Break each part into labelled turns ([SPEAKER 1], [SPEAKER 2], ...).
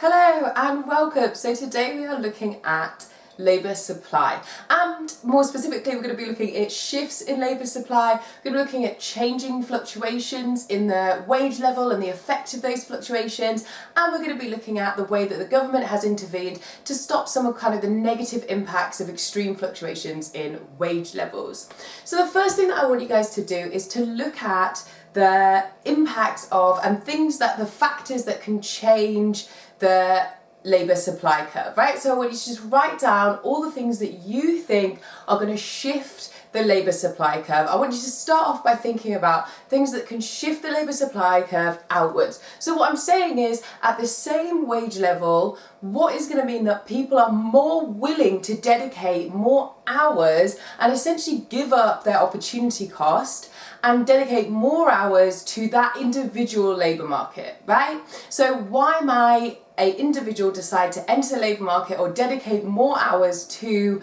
[SPEAKER 1] Hello and welcome. So today we are looking at labour supply, and more specifically we're going to be looking at shifts in labour supply. We're going to be looking at changing fluctuations in the wage level and the effect of those fluctuations, and we're going to be looking at the way that the government has intervened to stop some of the negative impacts of extreme fluctuations in wage levels. So the first thing that I want you guys to do is to look at the impacts of and the factors that can change the labour supply curve, right? So I want you to just write down all the things that you think are going to shift the labour supply curve. I want you to start off by thinking about things that can shift the labour supply curve outwards. So what I'm saying is, at the same wage level, what is going to mean that people are more willing to dedicate more hours and essentially give up their opportunity cost and dedicate more hours to that individual labour market, right? So why might an individual decide to enter the labour market or dedicate more hours to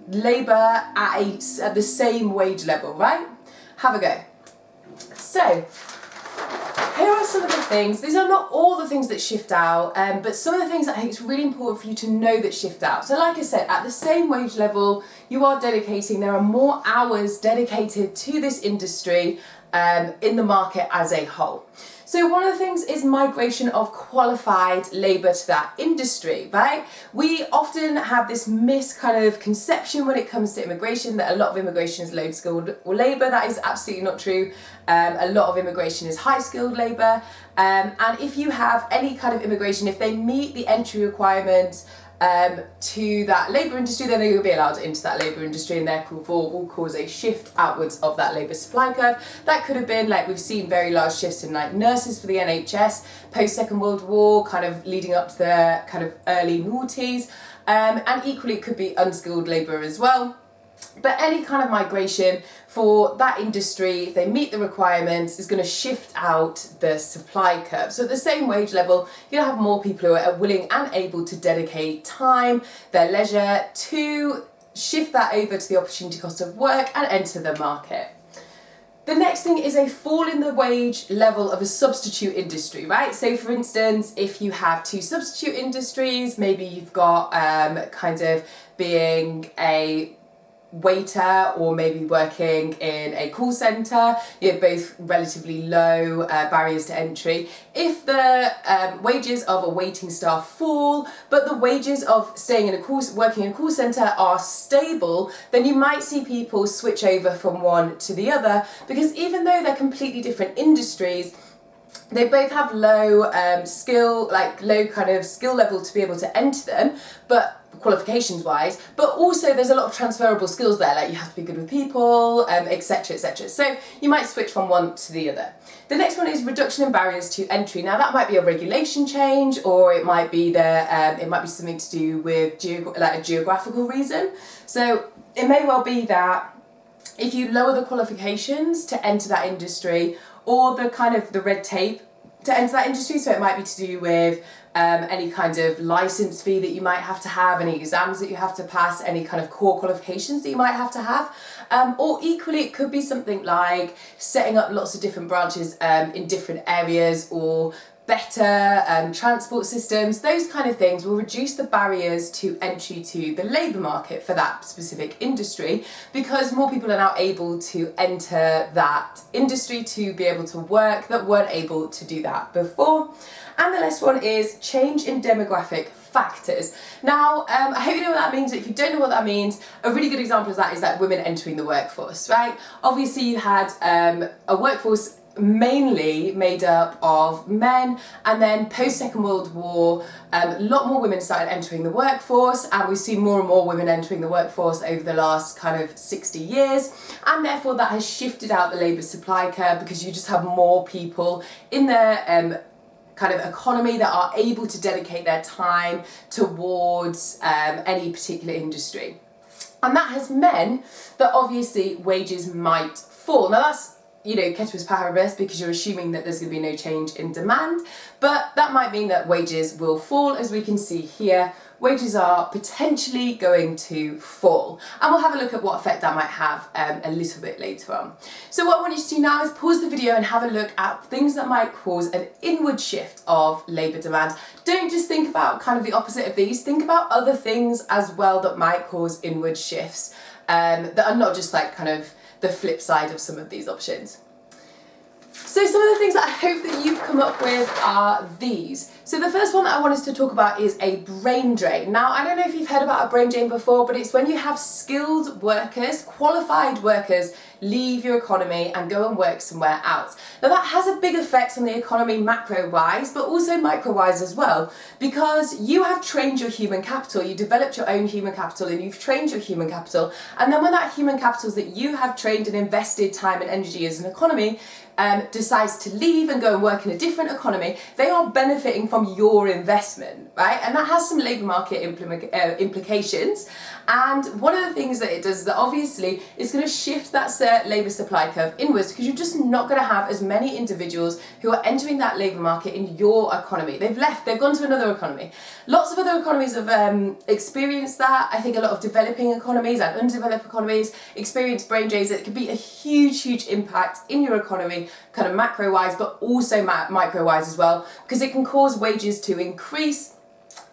[SPEAKER 1] labour at the same wage level, right? Have a go. So here are some of the things. These are not all the things that shift out, but some of the things I think it's really important for you to know that shift out. So like I said, at the same wage level, there are more hours dedicated to this industry in the market as a whole. So one of the things is migration of qualified labour to that industry, right? We often have this misconception when it comes to immigration that a lot of immigration is low-skilled labour. That is absolutely not true. A lot of immigration is high-skilled labour. And if you have any kind of immigration, if they meet the entry requirements to that labour industry, then they will be allowed into that labour industry, and therefore will cause a shift outwards of that labour supply curve. That could have been, like we've seen, very large shifts in nurses for the NHS post Second World War, leading up to the early noughties, and equally it could be unskilled labour as well. But any kind of migration for that industry, if they meet the requirements, is going to shift out the supply curve. So at the same wage level, you're going to have more people who are willing and able to dedicate time, their leisure, to shift that over to the opportunity cost of work and enter the market. The next thing is a fall in the wage level of a substitute industry, right? So for instance, if you have two substitute industries, maybe you've got being a waiter or maybe working in a call centre, you have both relatively low barriers to entry. If the wages of a waiting staff fall, but the wages of working in a call centre are stable, then you might see people switch over from one to the other, because even though they're completely different industries, they both have low skill level to be able to enter them, but qualifications wise, but also there's a lot of transferable skills there, like you have to be good with people, etc, etc. So you might switch from one to the other. The next one is reduction in barriers to entry. Now that might be a regulation change, or it might be something to do with a geographical reason. So it may well be that if you lower the qualifications to enter that industry, or the red tape to enter that industry, so it might be to do with any kind of license fee that you might have to have, any exams that you have to pass, any kind of core qualifications that you might have to have, or equally it could be something like setting up lots of different branches in different areas, or better transport systems. Those kind of things will reduce the barriers to entry to the labour market for that specific industry, because more people are now able to enter that industry to be able to work that weren't able to do that before. And the last one is change in demographic factors. Now, I hope you know what that means, but if you don't know what that means, a really good example of that is women entering the workforce, right? Obviously you had a workforce mainly made up of men, and then post Second World War a lot more women started entering the workforce, and we've seen more and more women entering the workforce over the last 60 years, and therefore that has shifted out the labour supply curve, because you just have more people in the economy that are able to dedicate their time towards any particular industry. And that has meant that obviously wages might fall. Now that's ceteris paribus, because you're assuming that there's going to be no change in demand, but that might mean that wages will fall. As we can see here, wages are potentially going to fall, and we'll have a look at what effect that might have a little bit later on. So what I want you to do now is pause the video and have a look at things that might cause an inward shift of labour demand. Don't just think about kind of the opposite of these, think about other things as well that might cause inward shifts that are not just like kind of the flip side of some of these options. So some of the things that I hope that you've come up with are these. So the first one that I want us to talk about is a brain drain. Now, I don't know if you've heard about a brain drain before, but it's when you have skilled workers, qualified workers, leave your economy and go and work somewhere else. Now that has a big effect on the economy macro-wise, but also micro-wise as well, because you have trained your human capital, you developed your own human capital and you've trained your human capital, and then when that human capital that you have trained and invested time and energy as an economy decides to leave and go and work in a different economy, they are benefiting from your investment, right? And that has some labour market implications. And one of the things that it does is that obviously it's going to shift that labour supply curve inwards, because you're just not going to have as many individuals who are entering that labour market in your economy. They've left, they've gone to another economy. Lots of other economies have experienced that. I think a lot of developing economies and undeveloped economies experience brain drains. It could be a huge, huge impact in your economy, kind of macro-wise, but also micro-wise as well, because it can cause wages to increase,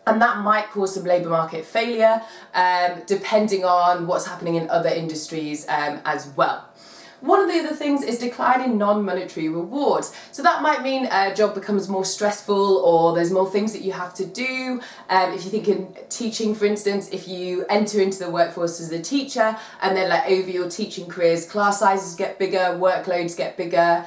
[SPEAKER 1] and that might cause some labour market failure, depending on what's happening in other industries as well. One of the other things is decline in non-monetary rewards. So that might mean a job becomes more stressful, or there's more things that you have to do. If you think in teaching, for instance, if you enter into the workforce as a teacher and then like over your teaching careers, class sizes get bigger, workloads get bigger,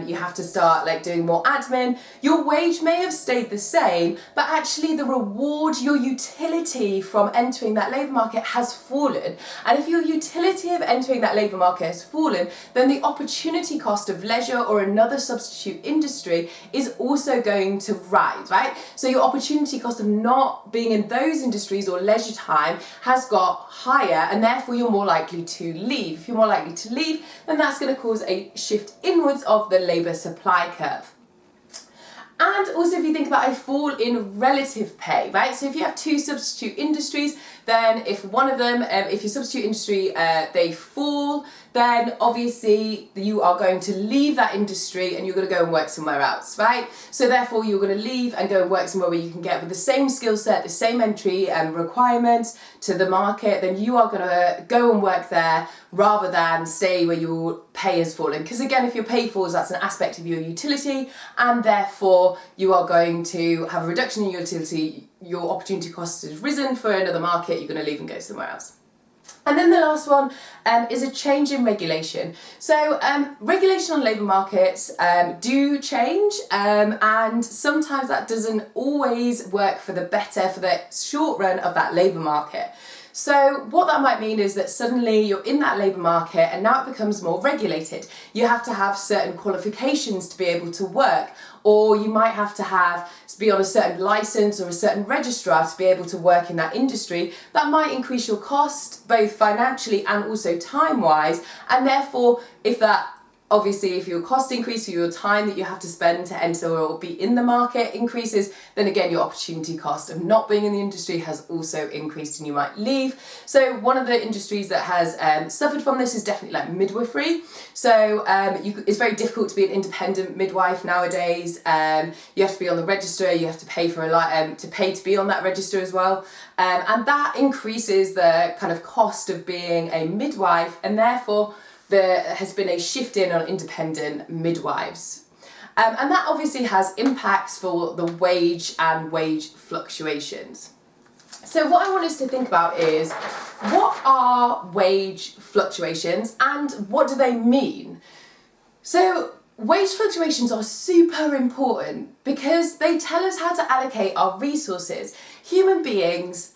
[SPEAKER 1] you have to start like doing more admin. Your wage may have stayed the same, but actually the reward, your utility from entering that labour market has fallen. And if your utility of entering that labour market has fallen, then the opportunity cost of leisure or another substitute industry is also going to rise, right? So your opportunity cost of not being in those industries or leisure time has got higher, and therefore you're more likely to leave. If you're more likely to leave, then that's going to cause a shift inwards of the labour supply curve. And also if you think about a fall in relative pay, right? So if you have two substitute industries, then if one of them, if your substitute industry, they fall, then obviously you are going to leave that industry and you're going to go and work somewhere else, right? So therefore you're going to leave and go and work somewhere where you can get with the same skill set, the same entry requirements to the market, then you are going to go and work there rather than stay where your pay has fallen. Because again, if your pay falls, that's an aspect of your utility, and therefore you are going to have a reduction in your utility. Your opportunity cost has risen for another market, you're going to leave and go somewhere else. And then the last one is a change in regulation. So regulation on labour markets do change, and sometimes that doesn't always work for the better for the short run of that labour market. So what that might mean is that suddenly you're in that labour market and now it becomes more regulated. You have to have certain qualifications to be able to work, or you might have to be on a certain licence or a certain registrar to be able to work in that industry. That might increase your cost, both financially and also time-wise, and therefore obviously, if your cost increases or your time that you have to spend to enter or be in the market increases, then again, your opportunity cost of not being in the industry has also increased and you might leave. So one of the industries that has suffered from this is definitely like midwifery. So it's very difficult to be an independent midwife nowadays. You have to be on the register, you have to pay to be on that register as well. And that increases the kind of cost of being a midwife, and therefore there has been a shift in on independent midwives. And that obviously has impacts for the wage and wage fluctuations. So what I want us to think about is, what are wage fluctuations and what do they mean? So wage fluctuations are super important because they tell us how to allocate our resources. Human beings,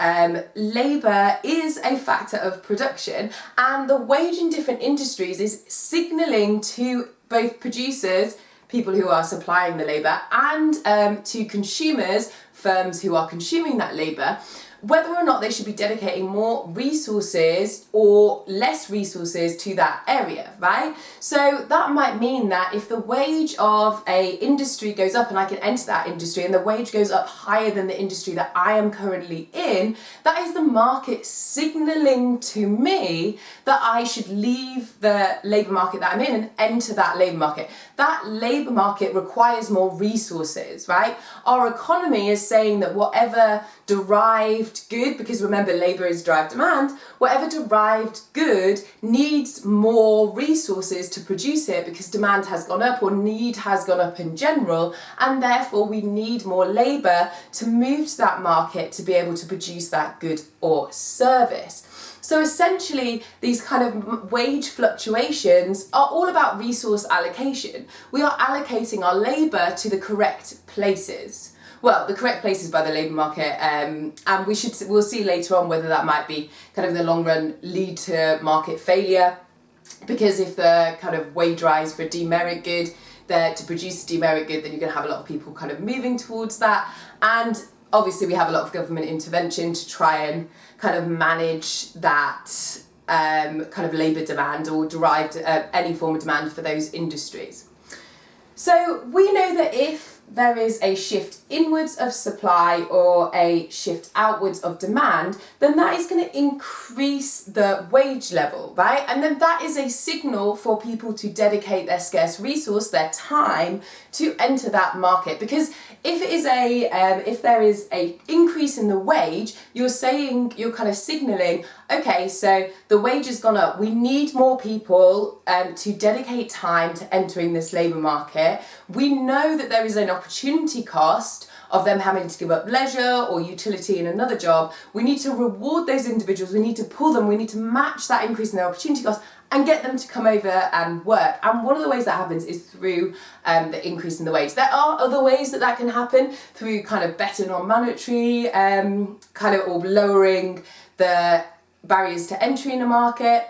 [SPEAKER 1] labour is a factor of production, and the wage in different industries is signalling to both producers, people who are supplying the labour, and to consumers, firms who are consuming that labour, whether or not they should be dedicating more resources or less resources to that area, right? So that might mean that if the wage of a industry goes up and I can enter that industry, and the wage goes up higher than the industry that I am currently in, that is the market signaling to me that I should leave the labour market that I'm in and enter that labour market. That labour market requires more resources, right? Our economy is saying that whatever derived good, because remember labour is derived demand, whatever derived good needs more resources to produce it because demand has gone up or need has gone up in general, and therefore we need more labour to move to that market to be able to produce that good or service. So essentially, these kind of wage fluctuations are all about resource allocation. We are allocating our labour to the correct places. Well, the correct places by the labour market, and we'll see later on whether that might be kind of in the long run lead to market failure, because if the kind of wage rise for a demerit good, to produce a demerit good, then you're going to have a lot of people kind of moving towards that, and obviously we have a lot of government intervention to try and kind of manage that kind of labour demand or derived any form of demand for those industries. So we know that if there is a shift inwards of supply or a shift outwards of demand, then that is going to increase the wage level, right? And then that is a signal for people to dedicate their scarce resource, their time, to enter that market. Because if there is a increase in the wage, you're kind of signaling, okay, so the wage has gone up. We need more people to dedicate time to entering this labour market. We know that there is an opportunity cost of them having to give up leisure or utility in another job. We need to reward those individuals. We need to pull them. We need to match that increase in their opportunity cost and get them to come over and work. And one of the ways that happens is through the increase in the wage. There are other ways that can happen through kind of better non-monetary kind of, or lowering the barriers to entry in a market.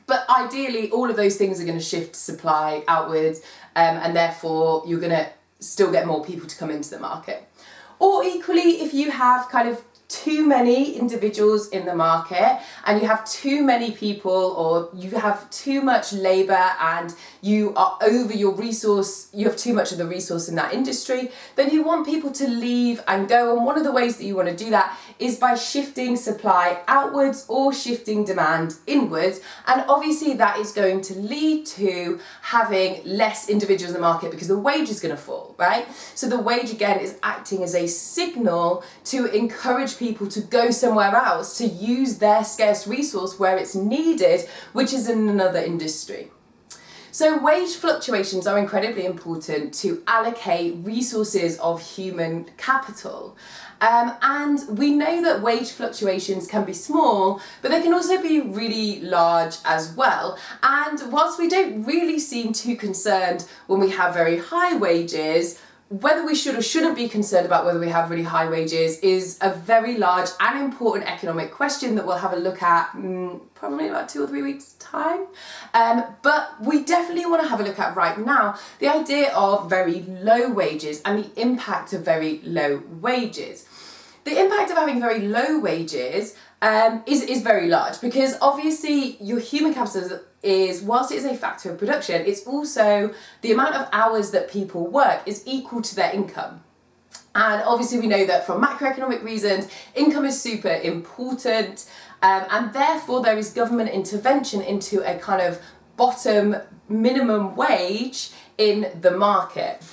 [SPEAKER 1] But ideally, all of those things are going to shift supply outwards, and therefore you're going to still get more people to come into the market. Or equally, if you have kind of too many individuals in the market and you have too many people, or you have too much labour and you are over your resource, you have too much of the resource in that industry, then you want people to leave and go. And one of the ways that you want to do that is by shifting supply outwards or shifting demand inwards. And obviously that is going to lead to having less individuals in the market because the wage is going to fall, right? So the wage again is acting as a signal to encourage people to go somewhere else, to use their scarce resource where it's needed, which is in another industry. So wage fluctuations are incredibly important to allocate resources of human capital. And we know that wage fluctuations can be small, but they can also be really large as well. And whilst we don't really seem too concerned when we have very high wages, whether we should or shouldn't be concerned about whether we have really high wages is a very large and important economic question that we'll have a look at probably about 2 or 3 weeks' time. But we definitely want to have a look at right now the idea of very low wages and the impact of very low wages. The impact of having very low wages is very large, because obviously your human capital is, whilst it is a factor of production, it's also the amount of hours that people work is equal to their income. And obviously we know that from macroeconomic reasons, income is super important, and therefore there is government intervention into a kind of bottom minimum wage in the market.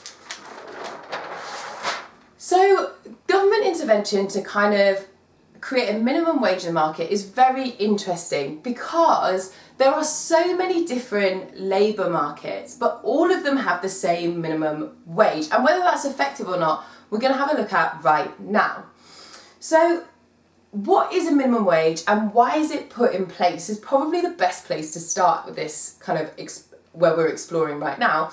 [SPEAKER 1] So government intervention to kind of create a minimum wage in the market is very interesting, because there are so many different labour markets, but all of them have the same minimum wage. And whether that's effective or not, we're going to have a look at right now. So what is a minimum wage and why is it put in place is probably the best place to start with this kind of where we're exploring right now.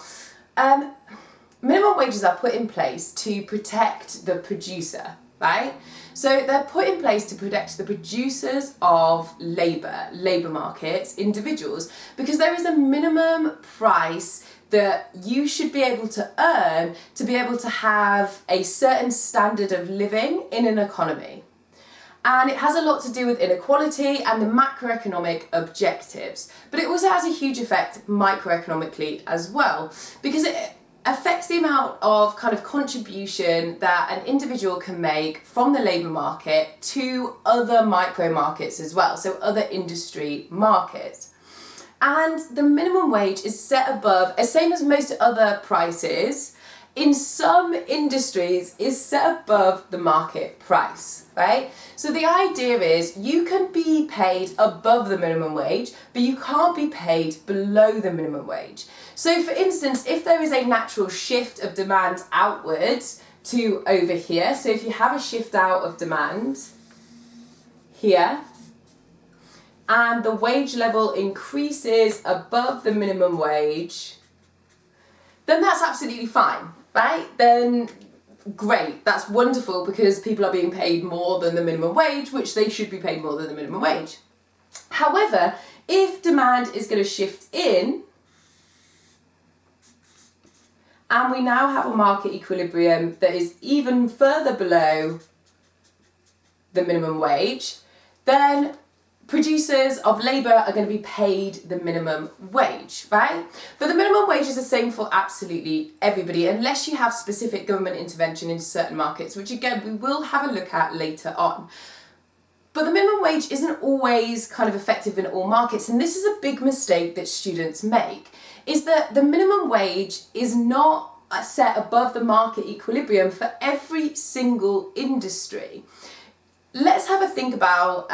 [SPEAKER 1] Minimum wages are put in place to protect the producer, right? So they're put in place to protect the producers of labour markets, individuals, because there is a minimum price that you should be able to earn to be able to have a certain standard of living in an economy. And it has a lot to do with inequality and the macroeconomic objectives. But it also has a huge effect microeconomically as well, because it affects the amount of kind of contribution that an individual can make from the labour market to other micro markets as well, so other industry markets. And the minimum wage is set above, same as most other prices, in some industries is set above the market price, right? So the idea is you can be paid above the minimum wage, but you can't be paid below the minimum wage. So for instance, if there is a natural shift of demand outwards to over here, so if you have a shift out of demand here, and the wage level increases above the minimum wage, then that's absolutely fine, right? Then great, that's wonderful, because people are being paid more than the minimum wage, which they should be paid more than the minimum wage. However, if demand is going to shift in, and we now have a market equilibrium that is even further below the minimum wage, then producers of labour are going to be paid the minimum wage, right? But the minimum wage is the same for absolutely everybody, unless you have specific government intervention in certain markets, which again we will have a look at later on. But the minimum wage isn't always kind of effective in all markets, and this is a big mistake that students make, is that the minimum wage is not set above the market equilibrium for every single industry. Let's have a think about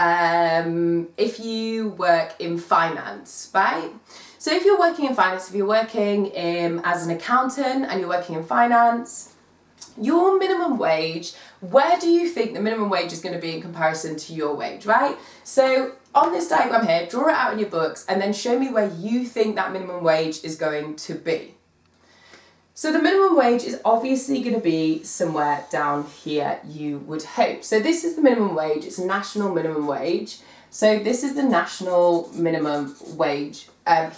[SPEAKER 1] if you work in finance, right? So if you're working in finance, if you're working as an accountant and you're working in finance, your minimum wage, where do you think the minimum wage is going to be in comparison to your wage, right? So on this diagram here, draw it out in your books and then show me where you think that minimum wage is going to be. So the minimum wage is obviously going to be somewhere down here, you would hope. So this is the minimum wage, it's a national minimum wage. So this is the national minimum wage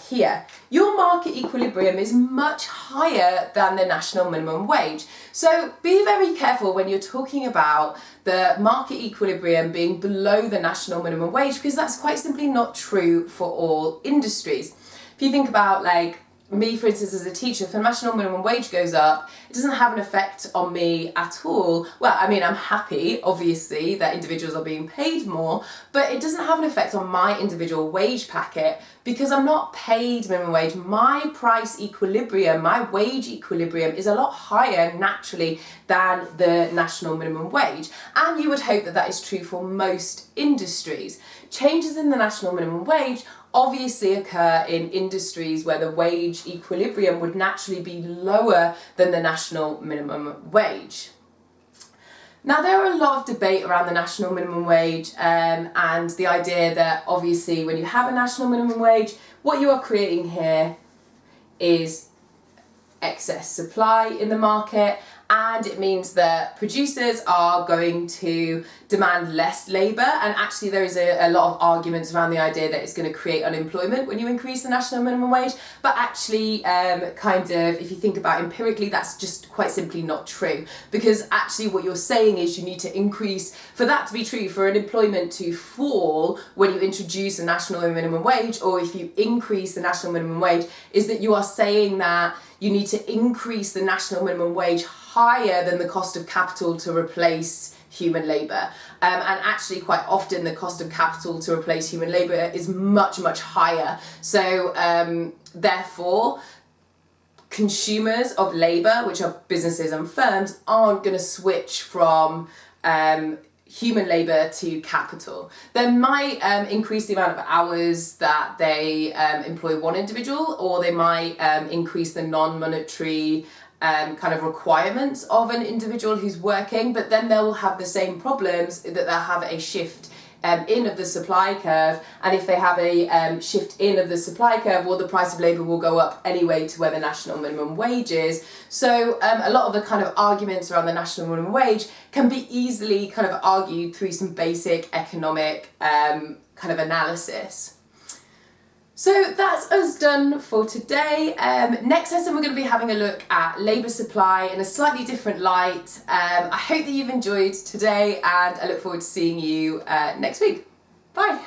[SPEAKER 1] here. Your market equilibrium is much higher than the national minimum wage. So be very careful when you're talking about the market equilibrium being below the national minimum wage, because that's quite simply not true for all industries. If you think about like me, for instance, as a teacher, if the national minimum wage goes up, it doesn't have an effect on me at all. Well, I mean, I'm happy, obviously, that individuals are being paid more, but it doesn't have an effect on my individual wage packet because I'm not paid minimum wage. My price equilibrium, my wage equilibrium is a lot higher naturally than the national minimum wage. And you would hope that that is true for most industries. Changes in the national minimum wage obviously occur in industries where the wage equilibrium would naturally be lower than the national minimum wage. Now, there are a lot of debate around the national minimum wage and the idea that obviously when you have a national minimum wage, what you are creating here is excess supply in the market, and it means that producers are going to demand less labour, and actually there is a lot of arguments around the idea that it's going to create unemployment when you increase the national minimum wage, but actually kind of, if you think about empirically, that's just quite simply not true, because actually what you're saying is you need to increase, for that to be true, for unemployment to fall when you introduce a national minimum wage, or if you increase the national minimum wage, is that you are saying that you need to increase the national minimum wage higher than the cost of capital to replace human labour. And actually quite often the cost of capital to replace human labour is much, much higher. So therefore, consumers of labour, which are businesses and firms, aren't going to switch from human labour to capital. They might increase the amount of hours that they employ one individual, or they might increase the non-monetary kind of requirements of an individual who's working, but then they'll have the same problems that they'll have a shift in of the supply curve, and if they have a shift in of the supply curve, well, the price of labour will go up anyway to where the national minimum wage is. So a lot of the kind of arguments around the national minimum wage can be easily kind of argued through some basic economic kind of analysis. So that's us done for today. Next lesson we're going to be having a look at labour supply in a slightly different light. I hope that you've enjoyed today and I look forward to seeing you next week. Bye!